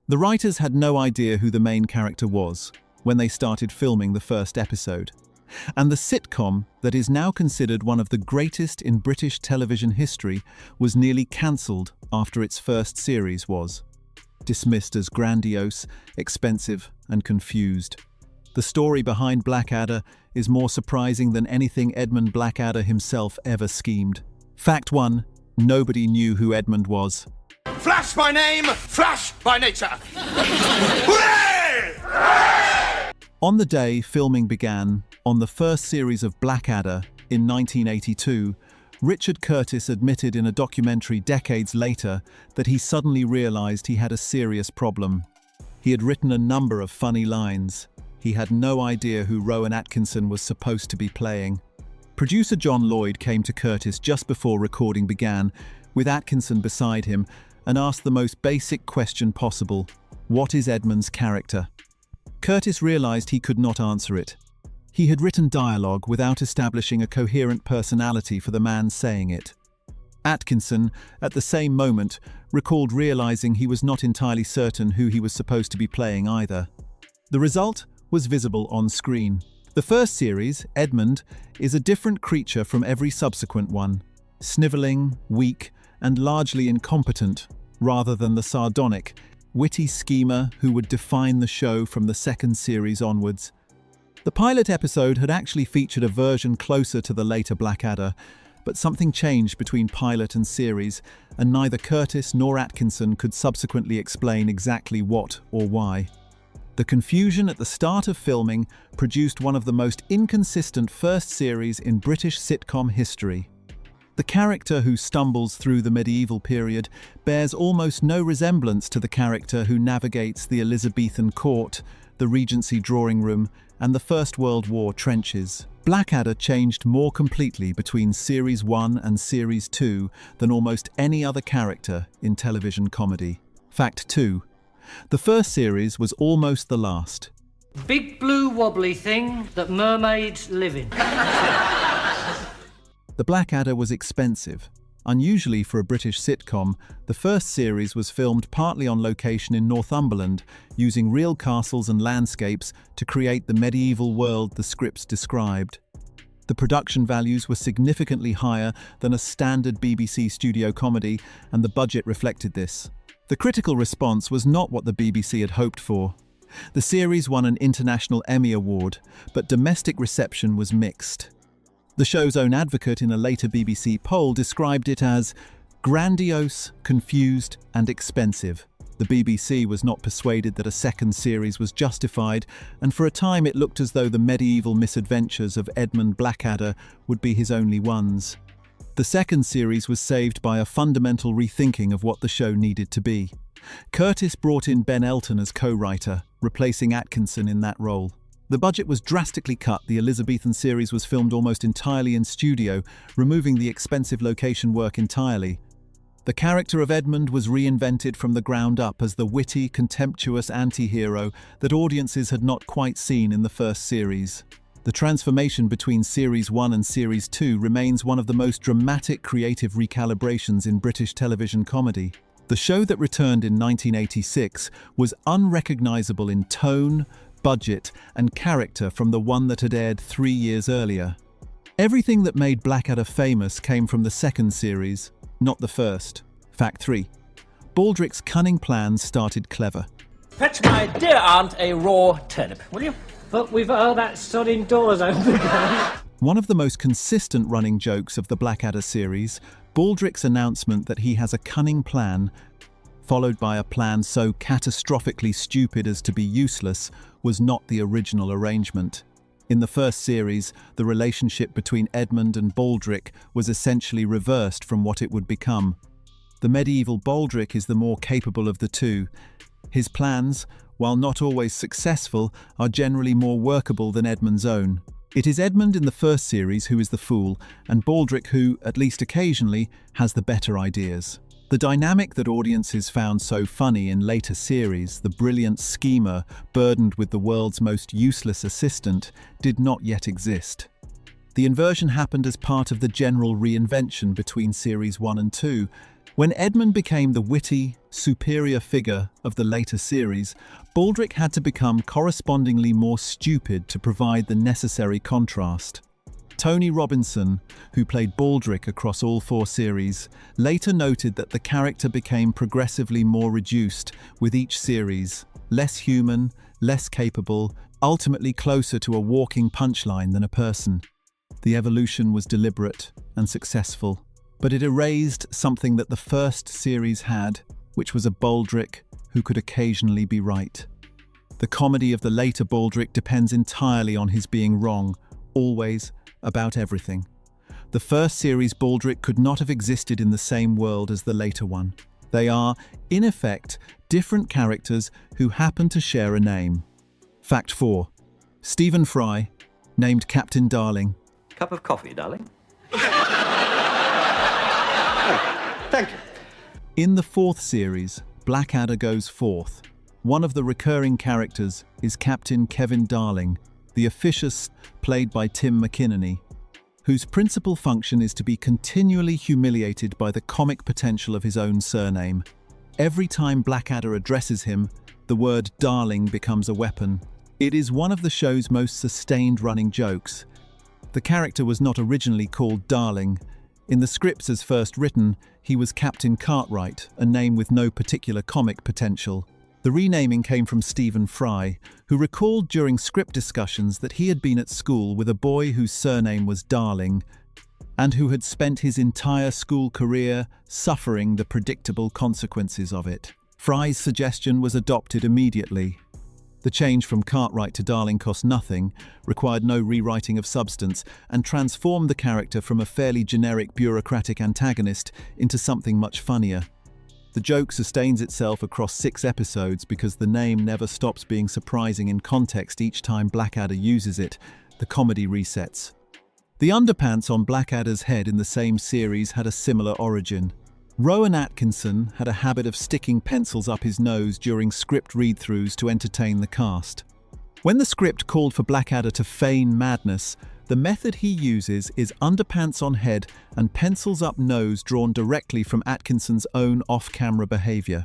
The writers had no idea who the main character was when they started filming the first episode. And the sitcom that is now considered one of the greatest in British television history was nearly cancelled after its first series was dismissed as grandiose, expensive, and confused. The story behind Blackadder is more surprising than anything Edmund Blackadder himself ever schemed. Fact 1. Nobody knew who Edmund was. Flash by name, Flash by nature. On the day filming began, on the first series of Blackadder in 1982, Richard Curtis admitted in a documentary decades later that he suddenly realized he had a serious problem. He had written a number of funny lines. He had no idea who Rowan Atkinson was supposed to be playing. Producer John Lloyd came to Curtis just before recording began, with Atkinson beside him, and asked the most basic question possible: what is Edmund's character? Curtis realized he could not answer it. He had written dialogue without establishing a coherent personality for the man saying it. Atkinson, at the same moment, recalled realizing he was not entirely certain who he was supposed to be playing either. The result was visible on screen. The first series, Edmund, is a different creature from every subsequent one, snivelling, weak, and largely incompetent, rather than the sardonic, witty schemer who would define the show from the second series onwards. The pilot episode had actually featured a version closer to the later Blackadder, but something changed between pilot and series, and neither Curtis nor Atkinson could subsequently explain exactly what or why. The confusion at the start of filming produced one of the most inconsistent first series in British sitcom history. The character who stumbles through the medieval period bears almost no resemblance to the character who navigates the Elizabethan court, the Regency drawing room, and the First World War trenches. Blackadder changed more completely between Series 1 and Series 2 than almost any other character in television comedy. Fact 2. The first series was almost the last. Big blue wobbly thing that mermaids live in. The Blackadder was expensive. Unusually for a British sitcom, the first series was filmed partly on location in Northumberland, using real castles and landscapes to create the medieval world the scripts described. The production values were significantly higher than a standard BBC studio comedy, and the budget reflected this. The critical response was not what the BBC had hoped for. The series won an International Emmy Award, but domestic reception was mixed. The show's own advocate in a later BBC poll described it as grandiose, confused, and expensive. The BBC was not persuaded that a second series was justified, and for a time it looked as though the medieval misadventures of Edmund Blackadder would be his only ones. The second series was saved by a fundamental rethinking of what the show needed to be. Curtis brought in Ben Elton as co-writer, replacing Atkinson in that role. The budget was drastically cut. The Elizabethan series was filmed almost entirely in studio, removing the expensive location work entirely. The character of Edmund was reinvented from the ground up as the witty, contemptuous anti-hero that audiences had not quite seen in the first series. The transformation between Series 1 and Series 2 remains one of the most dramatic creative recalibrations in British television comedy. The show that returned in 1986 was unrecognisable in tone, budget, and character from the one that had aired 3 years earlier. Everything that made Blackadder famous came from the second series, not the first. Fact 3. Baldrick's cunning plans started clever. Fetch my dear aunt a raw turnip, will you? But we've all that sodding doors open. One of the most consistent running jokes of the Blackadder series, Baldrick's announcement that he has a cunning plan, followed by a plan so catastrophically stupid as to be useless, was not the original arrangement. In the first series, the relationship between Edmund and Baldrick was essentially reversed from what it would become. The medieval Baldrick is the more capable of the two. His plans, while not always successful, are generally more workable than Edmund's own. It is Edmund in the first series who is the fool, and Baldrick who, at least occasionally, has the better ideas. The dynamic that audiences found so funny in later series, the brilliant schemer burdened with the world's most useless assistant, did not yet exist. The inversion happened as part of the general reinvention between Series 1 and 2, When Edmund became the witty, superior figure of the later series, Baldrick had to become correspondingly more stupid to provide the necessary contrast. Tony Robinson, who played Baldrick across all 4 series, later noted that the character became progressively more reduced with each series, less human, less capable, ultimately closer to a walking punchline than a person. The evolution was deliberate and successful, but it erased something that the first series had, which was a Baldrick who could occasionally be right. The comedy of the later Baldrick depends entirely on his being wrong, always, about everything. The first series Baldrick could not have existed in the same world as the later one. They are, in effect, different characters who happen to share a name. Fact 4. Stephen Fry, named Captain Darling. Cup of coffee, darling? Thank you. In the 4th series, Blackadder Goes Forth, one of the recurring characters is Captain Kevin Darling, the officious played by Tim McInnerny, whose principal function is to be continually humiliated by the comic potential of his own surname. Every time Blackadder addresses him, the word darling becomes a weapon. It is one of the show's most sustained running jokes. The character was not originally called Darling. In the scripts as first written, he was Captain Cartwright, a name with no particular comic potential. The renaming came from Stephen Fry, who recalled during script discussions that he had been at school with a boy whose surname was Darling, and who had spent his entire school career suffering the predictable consequences of it. Fry's suggestion was adopted immediately. The change from Cartwright to Darling cost nothing, required no rewriting of substance, and transformed the character from a fairly generic bureaucratic antagonist into something much funnier. The joke sustains itself across 6 episodes because the name never stops being surprising in context each time Blackadder uses it. The comedy resets. The underpants on Blackadder's head in the same series had a similar origin. Rowan Atkinson had a habit of sticking pencils up his nose during script read-throughs to entertain the cast. When the script called for Blackadder to feign madness, the method he uses is underpants on head and pencils up nose drawn directly from Atkinson's own off-camera behavior.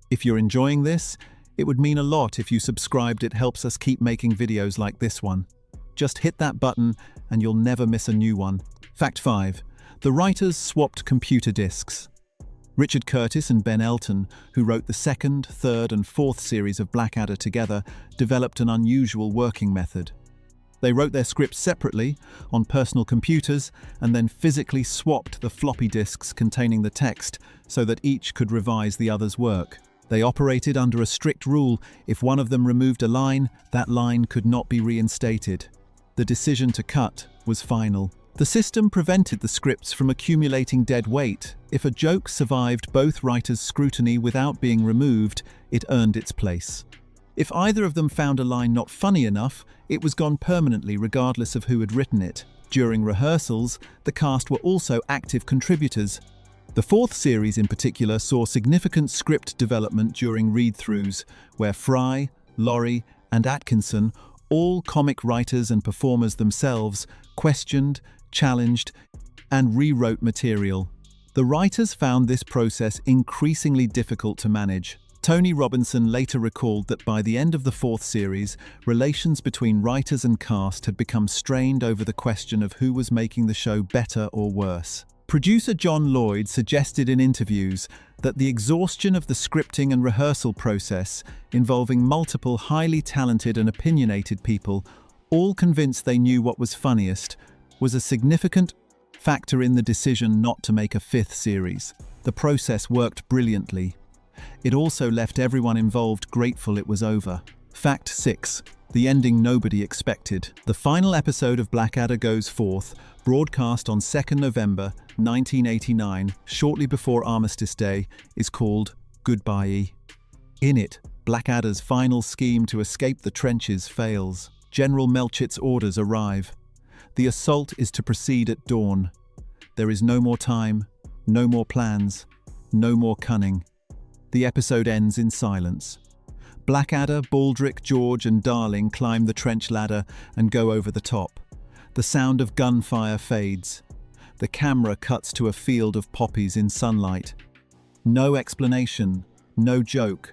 If you're enjoying this, it would mean a lot if you subscribed. It helps us keep making videos like this one. Just hit that button and you'll never miss a new one. Fact 5. The writers swapped computer disks. Richard Curtis and Ben Elton, who wrote the 2nd, 3rd and 4th series of Blackadder together, developed an unusual working method. They wrote their scripts separately, on personal computers, and then physically swapped the floppy disks containing the text so that each could revise the other's work. They operated under a strict rule: if one of them removed a line, that line could not be reinstated. The decision to cut was final. The system prevented the scripts from accumulating dead weight. If a joke survived both writers' scrutiny without being removed, it earned its place. If either of them found a line not funny enough, it was gone permanently regardless of who had written it. During rehearsals, the cast were also active contributors. The 4th series in particular saw significant script development during read-throughs, where Fry, Laurie, and Atkinson, all comic writers and performers themselves, questioned, challenged, and rewrote material. The writers found this process increasingly difficult to manage. Tony Robinson later recalled that by the end of the 4th series, relations between writers and cast had become strained over the question of who was making the show better or worse. Producer John Lloyd suggested in interviews that the exhaustion of the scripting and rehearsal process, involving multiple highly talented and opinionated people, all convinced they knew what was funniest, was a significant factor in the decision not to make a 5th series. The process worked brilliantly. It also left everyone involved grateful it was over. Fact 6. The ending nobody expected. The final episode of Blackadder Goes Forth, broadcast on 2nd November 1989, shortly before Armistice Day, is called Goodbye. In it, Blackadder's final scheme to escape the trenches fails. General Melchit's orders arrive. The assault is to proceed at dawn. There is no more time, no more plans, no more cunning. The episode ends in silence. Blackadder, Baldrick, George and Darling climb the trench ladder and go over the top. The sound of gunfire fades. The camera cuts to a field of poppies in sunlight. No explanation, no joke,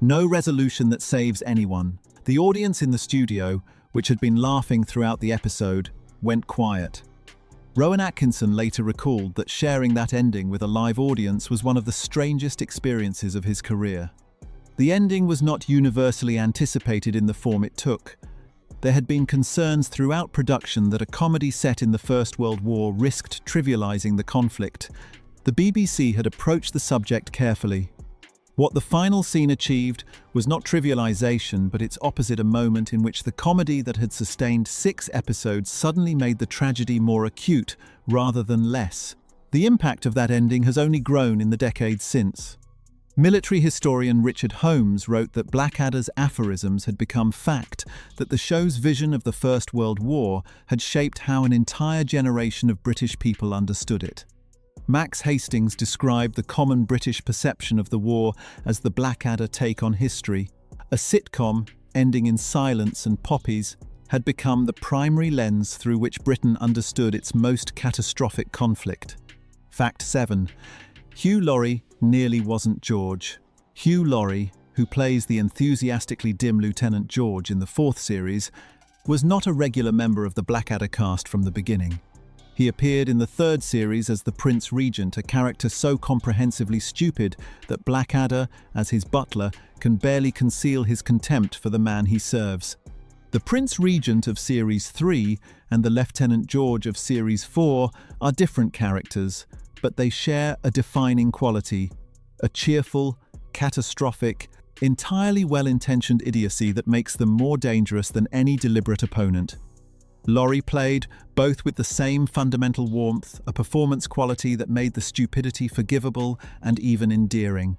no resolution that saves anyone. The audience in the studio, which had been laughing throughout the episode, went quiet. Rowan Atkinson later recalled that sharing that ending with a live audience was one of the strangest experiences of his career. The ending was not universally anticipated in the form it took. There had been concerns throughout production that a comedy set in the First World War risked trivializing the conflict. The BBC had approached the subject carefully. What the final scene achieved was not trivialization, but its opposite, a moment in which the comedy that had sustained 6 episodes suddenly made the tragedy more acute rather than less. The impact of that ending has only grown in the decades since. Military historian Richard Holmes wrote that Blackadder's aphorisms had become fact, that the show's vision of the First World War had shaped how an entire generation of British people understood it. Max Hastings described the common British perception of the war as the Blackadder take on history. A sitcom, ending in silence and poppies, had become the primary lens through which Britain understood its most catastrophic conflict. Fact 7. Hugh Laurie nearly wasn't George. Hugh Laurie, who plays the enthusiastically dim Lieutenant George in the 4th series, was not a regular member of the Blackadder cast from the beginning. He appeared in the 3rd series as the Prince Regent, a character so comprehensively stupid that Blackadder, as his butler, can barely conceal his contempt for the man he serves. The Prince Regent of Series 3 and the Lieutenant George of Series 4 are different characters, but they share a defining quality, a cheerful, catastrophic, entirely well-intentioned idiocy that makes them more dangerous than any deliberate opponent. Laurie played, both with the same fundamental warmth, a performance quality that made the stupidity forgivable and even endearing.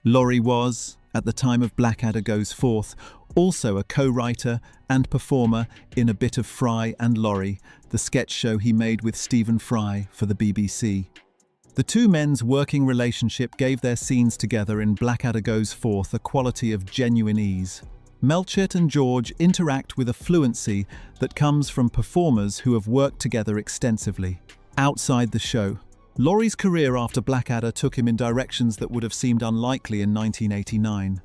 Laurie was, at the time of Blackadder Goes Forth, also a co-writer and performer in A Bit of Fry and Laurie, the sketch show he made with Stephen Fry for the BBC. The two men's working relationship gave their scenes together in Blackadder Goes Forth a quality of genuine ease. Melchett and George interact with a fluency that comes from performers who have worked together extensively. Outside the show, Laurie's career after Blackadder took him in directions that would have seemed unlikely in 1989.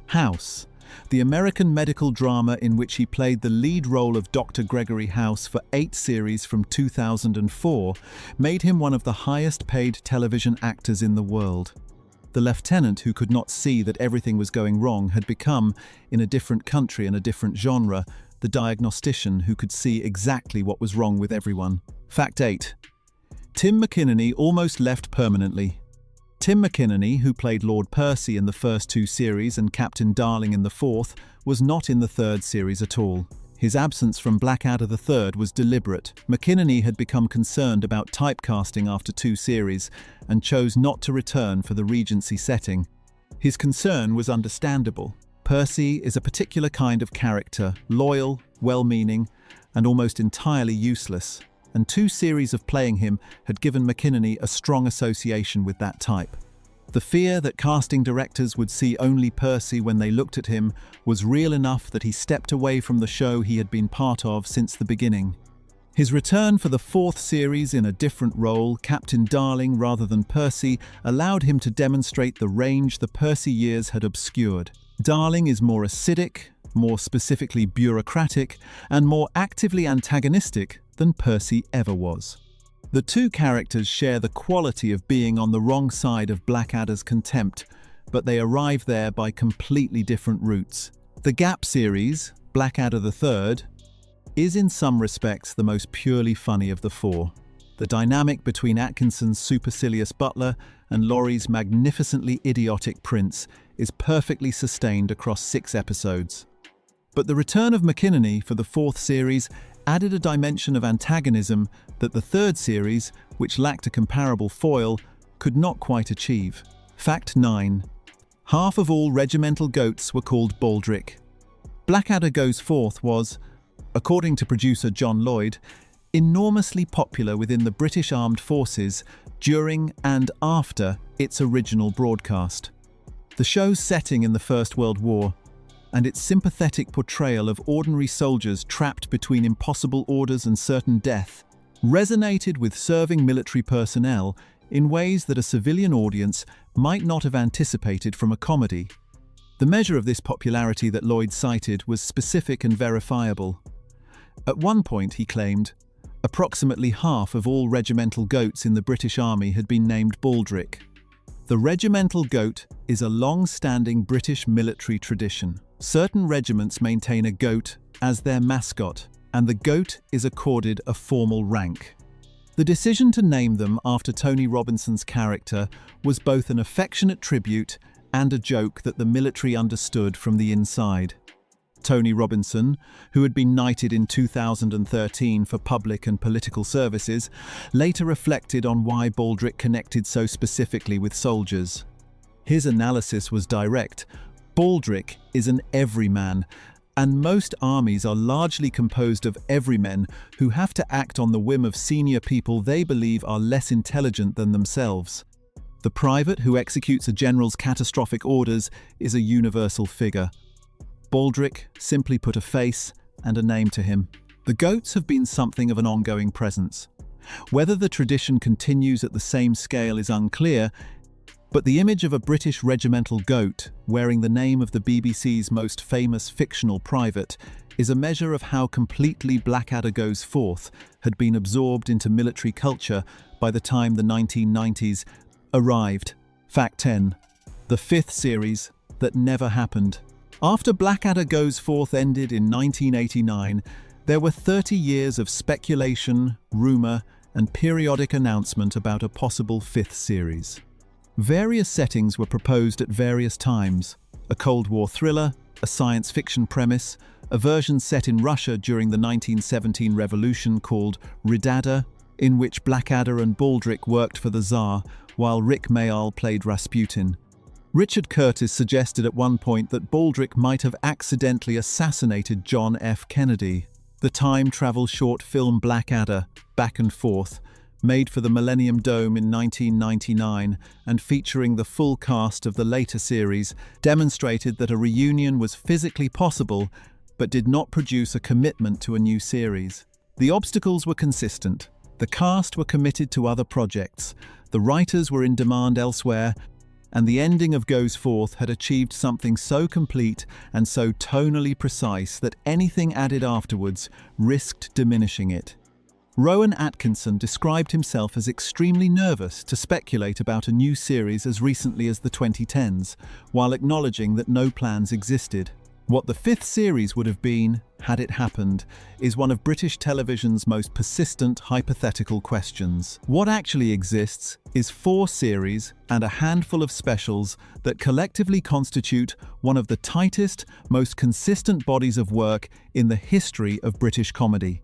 House, the American medical drama in which he played the lead role of Dr. Gregory House for 8 series from 2004, made him one of the highest-paid television actors in the world. The lieutenant who could not see that everything was going wrong had become, in a different country and a different genre, the diagnostician who could see exactly what was wrong with everyone. Fact 8. Tim McInnerny almost left permanently. Tim McInnerny, who played Lord Percy in the first 2 series and Captain Darling in the 4th, was not in the 3rd series at all. His absence from Blackadder III was deliberate. McInnerny had become concerned about typecasting after 2 series and chose not to return for the Regency setting. His concern was understandable. Percy is a particular kind of character, loyal, well-meaning, and almost entirely useless, and 2 series of playing him had given McInnerny a strong association with that type. The fear that casting directors would see only Percy when they looked at him was real enough that he stepped away from the show he had been part of since the beginning. His return for the 4th series in a different role, Captain Darling rather than Percy, allowed him to demonstrate the range the Percy years had obscured. Darling is more acidic, more specifically bureaucratic, and more actively antagonistic than Percy ever was. The 2 characters share the quality of being on the wrong side of Blackadder's contempt, but they arrive there by completely different routes. The Gap series, Blackadder III, is in some respects the most purely funny of the 4. The dynamic between Atkinson's supercilious butler and Laurie's magnificently idiotic prince is perfectly sustained across 6 episodes. But the return of McInnerny for the 4th series added a dimension of antagonism that the 3rd series, which lacked a comparable foil, could not quite achieve. Fact 9. Half of all regimental goats were called Baldrick. Blackadder Goes Forth was, according to producer John Lloyd, enormously popular within the British Armed Forces during and after its original broadcast. The show's setting in the First World War and its sympathetic portrayal of ordinary soldiers trapped between impossible orders and certain death resonated with serving military personnel in ways that a civilian audience might not have anticipated from a comedy. The measure of this popularity that Lloyd cited was specific and verifiable. At one point, he claimed, approximately half of all regimental goats in the British Army had been named Baldrick. The regimental goat is a long-standing British military tradition. Certain regiments maintain a goat as their mascot, and the goat is accorded a formal rank. The decision to name them after Tony Robinson's character was both an affectionate tribute and a joke that the military understood from the inside. Tony Robinson, who had been knighted in 2013 for public and political services, later reflected on why Baldrick connected so specifically with soldiers. His analysis was direct. Baldrick is an everyman, and most armies are largely composed of everymen who have to act on the whim of senior people they believe are less intelligent than themselves. The private who executes a general's catastrophic orders is a universal figure. Baldrick simply put a face and a name to him. The goats have been something of an ongoing presence. Whether the tradition continues at the same scale is unclear, but the image of a British regimental goat wearing the name of the BBC's most famous fictional private is a measure of how completely Blackadder Goes Forth had been absorbed into military culture by the time the 1990s arrived. Fact 10. The fifth series that never happened. After Blackadder Goes Forth ended in 1989, there were 30 years of speculation, rumour, and periodic announcement about a possible fifth series. Various settings were proposed at various times: a Cold War thriller, a science fiction premise, a version set in Russia during the 1917 revolution called Reinventing, in which Blackadder and Baldrick worked for the Tsar, while Rick Mayall played Rasputin. Richard Curtis suggested at one point that Baldrick might have accidentally assassinated John F. Kennedy. The time-travel short film Blackadder, Back and Forth, made for the Millennium Dome in 1999 and featuring the full cast of the later series, demonstrated that a reunion was physically possible but did not produce a commitment to a new series. The obstacles were consistent. The cast were committed to other projects, the writers were in demand elsewhere, and the ending of Goes Forth had achieved something so complete and so tonally precise that anything added afterwards risked diminishing it. Rowan Atkinson described himself as extremely nervous to speculate about a new series as recently as the 2010s, while acknowledging that no plans existed. What the fifth series would have been, had it happened, is one of British television's most persistent hypothetical questions. What actually exists is 4 series and a handful of specials that collectively constitute one of the tightest, most consistent bodies of work in the history of British comedy.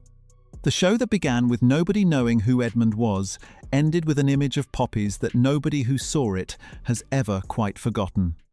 The show that began with nobody knowing who Edmund was ended with an image of poppies that nobody who saw it has ever quite forgotten.